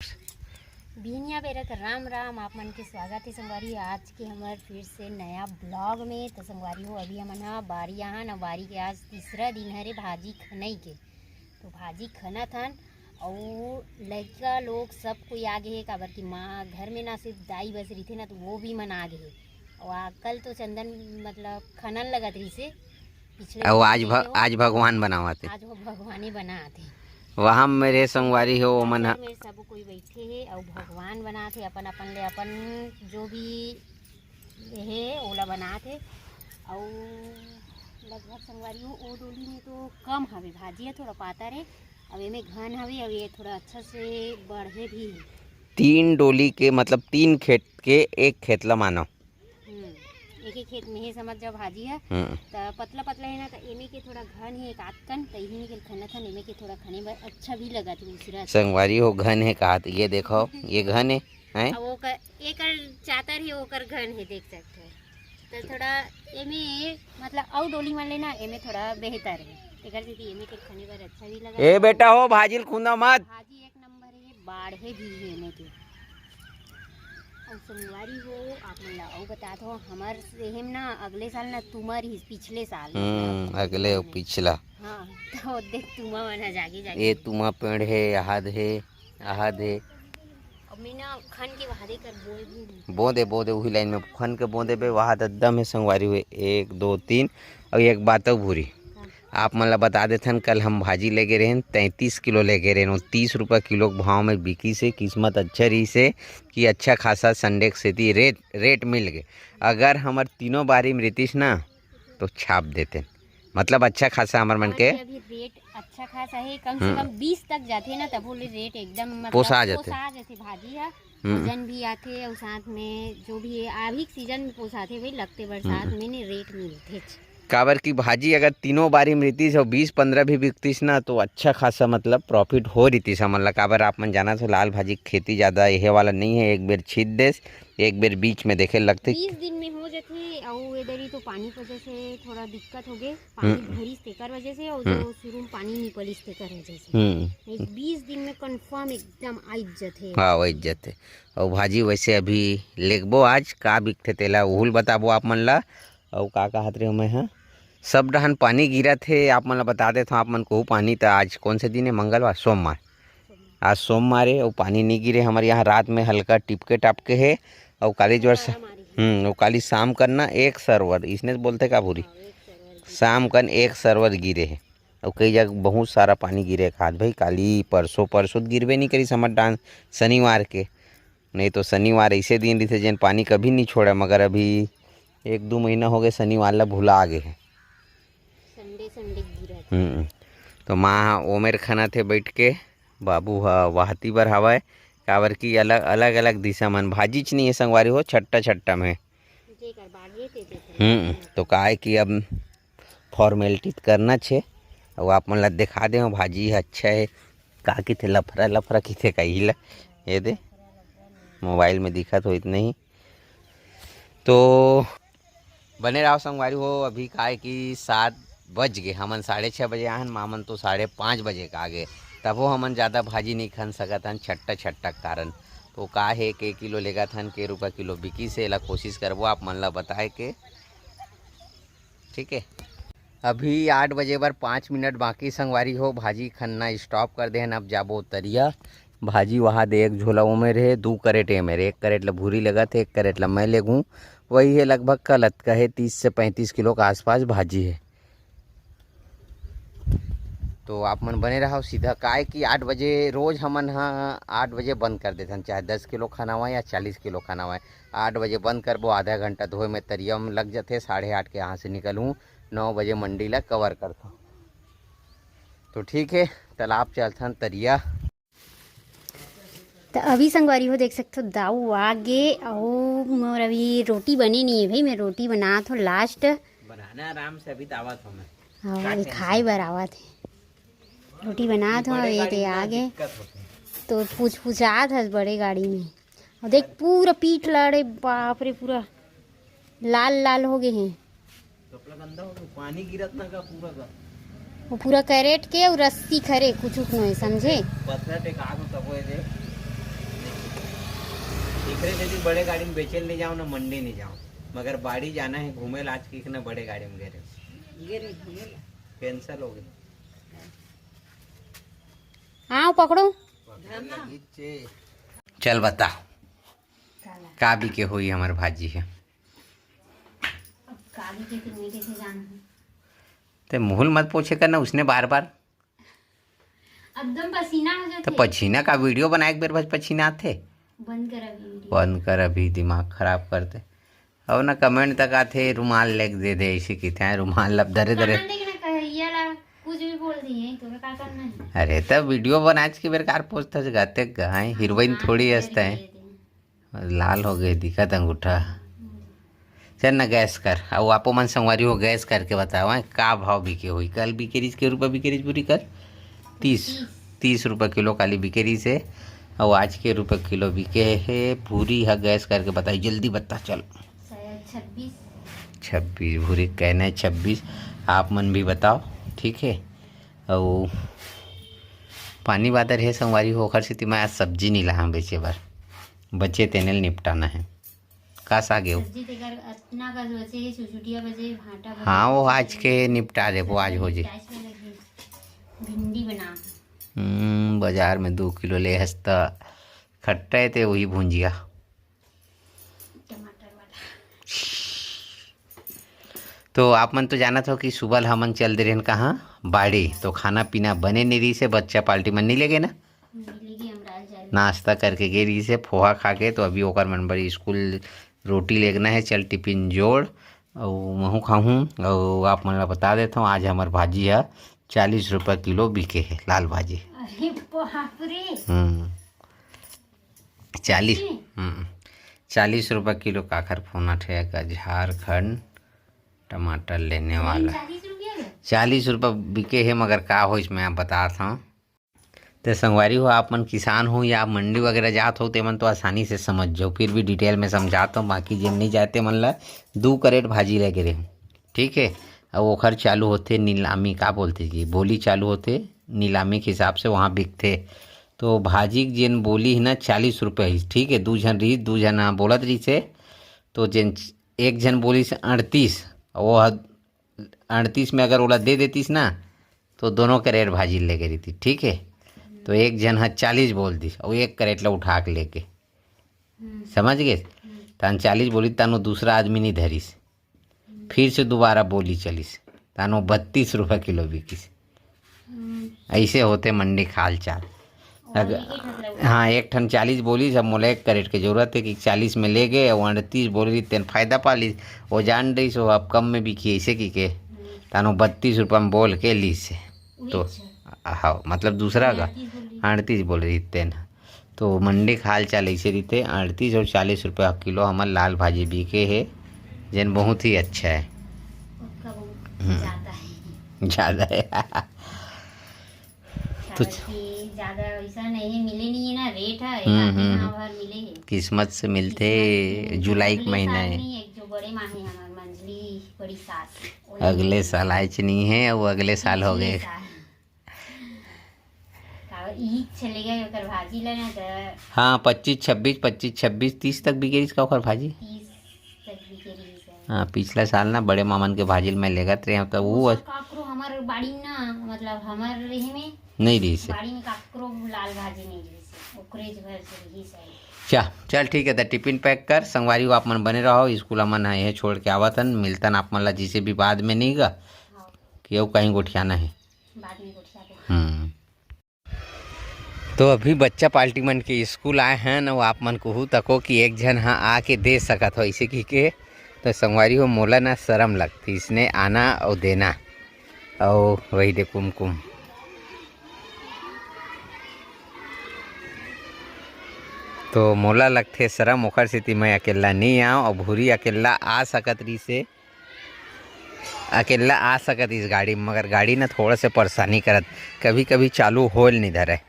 बिहनिया बेरक राम राम आप मन के स्वागत है संगवारी आज के हमार फिर से नया ब्लॉग में। तो संगवारी हो अभी हमन हा बारी यहाँ न बारी के आज तीसरा दिन हरे भाजी खनई के। तो भाजी खना थन और लड़का लोग सब कोई आगे है काबर की माँ घर में ना सिर्फ दाई बस रही थे ना तो वो भी मन आगे है। और कल तो चंदन मतलब खनन लगत रही से पिछले आज भगवान बनाते आज वो भगवान बनाते वहाँ मेरे संगवारी हो मन में सब कोई बैठे है और भगवान बनाते अपन अपन ले अपन जो भी है ओला बनाते और लगभग संगवारी हो ओ डोली में तो कम हवे भाजी है थोड़ा पाता रे अब में घन हवे और ये थोड़ा अच्छा से बढ़े भी 3 डोली के मतलब 3 खेत के एक खेत ला मानो एक ही खेत में ही समझ जाओ भाजी है तो पतला पतला है ना तो एमे के थोड़ा घन है काटकन तो इही के खाना था एमे के थोड़ा खाने में अच्छा भी लगा थी दूसरा संगवारी हो घन है कहा तो ये देखो ये घन है हैं वो कर एकर चातर है ओकर घन है देख सकते हो तो थोड़ा एमे मतलब और डोली मान लेना एमे थोड़ा बेहतर है एकर से एमे के खाने पर अच्छा भी लगा। ए बेटा हो भाजी खुंदा मत भाजी एक नंबर है बाढ़े भी है एमे के और संगवारी हो आप मन ला और बता दो हमार सेहम ना अगले साल ना तुमर ही पिछले साल अगले और पिछला हाँ तो देख तुमा मना जागे ये तुमा पेड़ है आहद है अब मैं ना खन के वादे कर बोदे वही लाइन में खन के बोदे पे वहाद एकदम है संगवारी हुए 1 2 3 और एक बात भूरी आप मतलब बता देते कल हम भाजी लेके रहे 33 किलो लेके रहे 30 रुपये किलो भाव में बिकी से किस्मत अच्छा रही से कि अच्छा खासा संडे से रेट मिल गए। अगर हमार तीनों बारी में रहतीस ना तो छाप देते मतलब अच्छा खासा हमार मन के अभी रेट अच्छा खासा है कम से कम 20 तक जाते ना तब रेट एकदम मतलब पोसा जाते भाजी है सीजन भी आते और साथ में जो भी है अभी सीजन में पोसाते भाई लगते बरसात में नहीं रेट मिलते काबर की भाजी अगर तीनों बारी में रहतीस और 20-15 भी बिकतीस ना तो अच्छा खासा मतलब प्रॉफिट हो रही मतलब काबर आप मन जाना तो लाल भाजी खेती ज़्यादा यह वाला नहीं है एक बेर छीट देस एक बेर बीच में देखे लगते 20 दिन में हो जाती और इधर ही तो पानी की वजह से थोड़ा दिक्कत हो गई पानी भरीस तेकर वजह से और जो शुरू में पानी निकलिस तेकर वजह से 20 दिन में कंफर्म एकदम आ इज्जत है। हाँ वो इज्जत है और भाजी वैसे अभी लेगबो आज का बिकते तेला उहुल बताबो आप मन ला और का कहत रहे मैं हाँ सब डहन पानी गिरा थे आप मन बता देते आप मन को पानी तो आज कौन से दिन है मंगलवार सोमवार आज सोमवार है और पानी नहीं गिरे हमारे यहाँ रात में हल्का टिपके टापके है और काली जोर से और काली शाम करना एक सर्वर इसने बोलते का पूरी शाम कन एक सर्वर गिरे है और कई जगह बहुत सारा पानी गिरे खाद भाई काली परसों गिरबे नहीं करी समझ डांस शनिवार के नहीं तो शनिवार ऐसे दिन रही थे जिन पानी कभी नहीं छोड़ा मगर अभी 1-2 महीना हो गए शनिवार ला भूला आगे है तो माँ ओमेर खाना थे बैठ के बाबू वाहती बर हवाए काबर की अलग अलग दिशा मन भाजी च नहीं है संगवारी हो छट्टा में तो का है कि अब फॉर्मेलिटी करना छे और आप मन ला दिखा दे भाजी अच्छा है का की थे लफरा की थे कही ला ये दे मोबाइल में दिखा तो इतना ही तो बने रहो संगवारी हो अभी का है कि 7 बज गए हमन 6:30 बजे आहन मामन तो 5:30 बजे का आगे तबो हमन ज़्यादा भाजी नहीं खन सकत हन छट्टा कारण तो का है के किलो लेगा थन के रुपया किलो बिकी से ला कोशिश करबो आप मन ला बताए के ठीक है। अभी 8 बजे बर 5 मिनट बाकी संगवारी हो भाजी खन्ना स्टॉप कर दे अब जाबो तरिया भाजी वहाँ दे एक झोला में रहे 2 करेट है मेरे 1 करेट ला भूरी लगा थे 1 करेट ला मैं लेगूँ वही है लगभग कल कहे 30 से 35 किलो के आसपास भाजी है। तो आप मन बने रहो सीधा काय कि 8 बजे रोज़ हमन हाँ 8 बजे बंद कर देते चाहे 10 किलो खाना हुआ या 40 किलो खाना हुआ 8 बजे बंद करबो आधा घंटा धोए में तरिया में लग जाते 8:30 के यहाँ से निकलूँ 9 बजे मंडी ला कवर करता तो ठीक है तालाब चलथन तरिया। तो अभी संगवारी हो देख सकते हो दाऊ आगे और मोर अभी रोटी बनी नहीं है भाई मैं रोटी बना तो लास्ट बनाना आराम से अभी दावत हो मैं हाँ खाए बरावत है रोटी बना तो ये थे आगे तो पूछा था बड़े गाड़ी में और देख पूरा पीठ लड़े बाप रे पूरा लाल हो गए हैं पानी गिरत ना का पूरा का वो पूरा कैरेट के और रस्सी खरे कुछ नहीं समझे ओकरे से बड़े गाड़ी में बेचे नहीं जाऊँ ना मंडी नहीं जाऊँ, मगर बाड़ी जाना है घूमे ला। आज की बड़े गाड़ी में गिरे कैंसल हो गई। हाँ पकड़ो। चल बता का भी के हुई हमार भाजी है। अब काली के फिर मैं कैसे जानूं? ते मुँह मत पूछे करना उसने बार बार। एकदम पसीना हो तो जाते। पसीना का वीडियो बनाए एक बेर बस पसीना आते। बंद कर अभी वीडियो। बंद कर अभी, दिमाग खराब करते। और ना कमेंट तक आते रुमाल लेके दे दे, ऐसे कहते हैं रुमाल लब दरे दरे। कहाँ देखना कहिया ला कुछ भी बोल दिए तुम्हें क्या करना है? अरे तब वीडियो बनाच के बेर कार पोस्ट गाते गाय हीरोइन थोड़ी हंसता है। लाल हो गए दिखत अंगूठा। चल ना गैस कर, और आपो मन संगवारी हो गैस करके बताओ का भाव बिके हुई। कल बिकेरीज के रुपये बिकेरीज पूरी कर 30 रुपये किलो काली बिकेरी से, और आज के रुपये किलो बिके है भूरी है। गैस करके बताई जल्दी बता। चल 26 भूरी कहना है 26। आप मन भी बताओ ठीक है। और पानी बादर है संगवारी होकर से मैं आज सब्जी नहीं ला बेचे बार, बच्चे तेने निपटाना है। का सागे हो? हाँ वो आज के निपटा दे, वो आज हो जाए। भिंडी बना बाजार में 2 किलो ले हंसता खट्टा थे वही भुंजिया। टमाटर वाला। तो आप मन तो जानत हो कि सुबह हमन चल दे रहे कहाँ बाड़ी, तो खाना पीना बने नहीं रही से। बच्चा पार्टी मन नहीं लगे ना, नाश्ता करके गए रही से पोहा खा के। तो अभी ओकर मन बड़ी स्कूल रोटी लेना है। चल टिफिन जोड़ और महू खाऊँ। और आप मन बता देता हूँ आज हमार भाजी है 40 रुपये किलो बिके है लाल भाजी। अरे बाप रे। 40 रुपये किलो काखर फोना ठेगा। झारखंड टमाटर लेने वाला 40 रुपये बिके है, मगर का हो इसमें आप बताता हूँ। तो संगवारी हो आप मन किसान हो या मंडी वगैरह जात हो, तो मन तो आसानी से समझ जाओ। फिर भी डिटेल में समझाता हूँ, बाकी जिन नहीं जाते मन ला 2 करेट भाजी लेके रहे ठीक है। और ओखर चालू होते नीलामी, का बोलते जी बोली चालू होते नीलामी के हिसाब से वहाँ बिकते। तो भाजी जिन बोली है ना 40 रुपये ठीक है। 2 जन रही, 2 जन बोलत रही से, तो जिन एक जन बोली से 38, वो 38 में अगर ओला दे देतीस ना तो दोनों करेट भाजी लेके रही थी ठीक है। तो एक जन 40 बोल दी और 1 करेट ला उठा के लेके, समझ गए। तान 40 बोली तानो दूसरा आदमी नहीं धरीस, फिर से दोबारा बोली चलीस, तानो 32 रुपये किलो बिकीस। ऐसे होते मंडी खाल चाल। हाँ एक ठन 40 बोली, जब मोला 1 करेट की जरूरत है कि 40 में ले गए और 38 बोली तेन फायदा पा ली। वो जान रही सो अब कम में बिकी ऐसे की के तानो 32 रुपये में बोल के ली से। तो हाँ मतलब दूसरा का 38 बोल रही तेन। तो मंडी खाल चाल ऐसे रहते 38 और 40 रुपये किलो हमारे लाल भाजी बिके है, जन बहुत ही अच्छा है। ज़्यादा है तो ज़्यादा वैसा नहीं मिले नहीं है ना, रेट है मिले है। किस्मत से मिलते। जुलाई का महीना है, जो बड़े माँ है हमारे मंजली बड़ी सास, अगले साल आइच नहीं है, वो अगले साल हो गए। चलेगा ओकर भाजी लेना तो हाँ 25 26 30 तक बिके इसका ओकर भाजी। 30 तक बिके रही। हाँ पिछला साल ना बड़े मामन के भाजी में लेगत रहे, तो वो काकरो हमार बाड़ी ना, मतलब हमार रही में नहीं रही से बाड़ी में काकरो लाल भाजी नहीं रही से, ओकरे भर से रही से। चल ठीक है। तो टिफिन पैक कर संगवारी को आप मन बने रहो। स्कूल अमन है छोड़ के आवतन, मिलतन आप मन ला जिसे भी बाद में नहीं गा कि कहीं गोठियाना है बाद में गोठिया। तो अभी बच्चा पार्टी मन के स्कूल आए हैं ना, वो आप मन कहूँ तको कि एक जन हाँ आके दे सकत हो ऐसे की के। तो संगवारी हो मोला ना शर्म लगती इसने आना और देना, और वही दे कुमकुम। तो मोला लगते शर्म, ओखर से मैं अकेला नहीं आऊँ। और भूरी अकेला आ सकत रही से, अकेला आ सकत इस गाड़ी में, मगर गाड़ी ना थोड़ा से परेशानी करत, कभी कभी चालू होल नहीं धरे।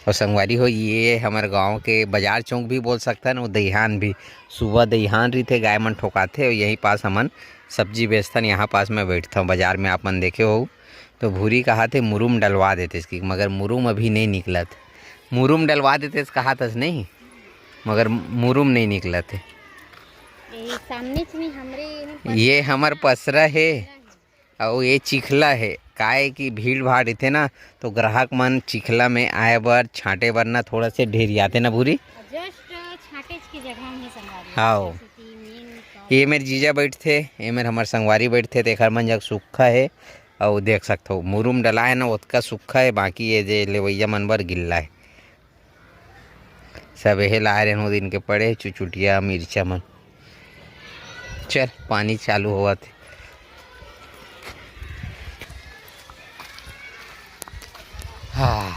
और संगवारी हो ये हमारे गांव के बाजार चौक भी बोल सकता है ना, वो दहिहान भी। सुबह दहिहान रही थे, गाय मन ठोकाते और यहीं पास हमन सब्जी बेचता, यहाँ पास मैं बैठता हूँ बाजार में। आप मन देखे हो तो भूरी कहा थे मुरुम डलवा देते इसकी, मगर मुरुम अभी नहीं निकलत। मुरुम डलवा देते कहा था नहीं, मगर मुरुम नहीं निकला थे। ये सामने में हमरे ये हमार पसरा है और ये चिखला है। काहे कि भीड़ भाड़ थे ना, तो ग्राहक मन चिखला में आए बर छांटे बर ना थोड़ा से ढेर आते ना भूरी। जस्ट छाटेज की जगह में संगवारी। हाँ, ये मेरे जीजा बैठते, ये मेरे हमारे संगवारी बैठते, तो एक मन जग सूखा है और देख सकते हो मुरुम डला है ना, उतका सूखा है, बाकी ये जे लेवैया मन बर गिल्ला है। सब यही लाए रहे दिन के पड़े चुचुटिया मिर्चा मन। चल पानी चालू हुआ थे। हाँ,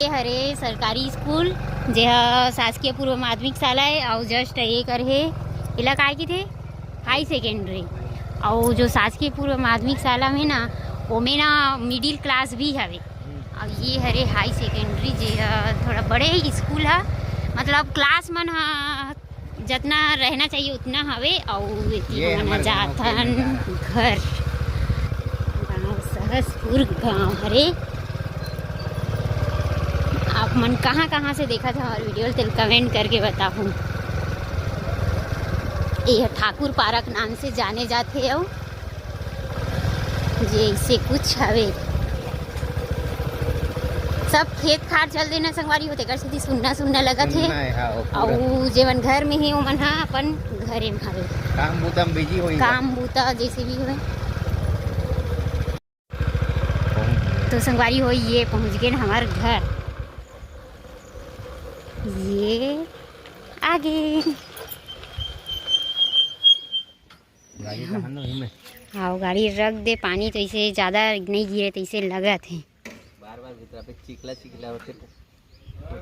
ये हरे सरकारी स्कूल जे शासकीय पूर्व माध्यमिक शाला है और जस्ट ये कर है इला काय की थे हाई सेकेंडरी। और जो शासकीय पूर्व माध्यमिक शाला में ना ओमे ना मिडिल क्लास भी हवे। और ये हरे हाई सेकेंडरी जे थोड़ा बड़े ही स्कूल है, मतलब क्लास मन जितना रहना चाहिए उतना हवे। और हमन जाथन घर गाँव सहसपुर गाँव हरे। आप मन कहाँ से देखा था हमारे वीडियो तो कमेंट करके बताऊँ। यह ठाकुर पार्क नाम से जाने जाते हो, जैसे कुछ हवे सब खेत खार चल देना संगवारी होते कर सीधी सुनना सुनना लगा थे। और जेवन घर में है ओमन हा अपन घरे में हवे काम बूता में बिजी होई, काम बूता जैसे भी हुए। तो संगवारी हो ये पहुंच गए हमारे घर, ये आगे हाँ गाड़ी रख दे। पानी तो इसे ज़्यादा नहीं गिरे तो इसे लगा थे बार चिखला होते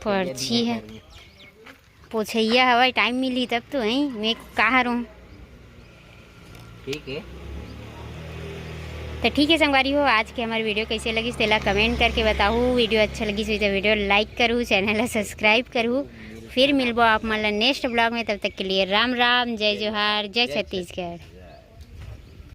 पर्ची है पोछैया हवा टाइम मिली तब तो है मैं कहाँ रहूँ। ठीक है तो ठीक है संगवारी हो, आज के हमारी वीडियो कैसे लगी तेला कमेंट करके बताऊँ। वीडियो अच्छा लगी तो वीडियो लाइक करूँ, चैनल सब्सक्राइब करूँ। फिर मिलबो आप मतलब नेक्स्ट ब्लॉग में, तब तक के लिए राम राम, जय जोहार, जय छत्तीसगढ़।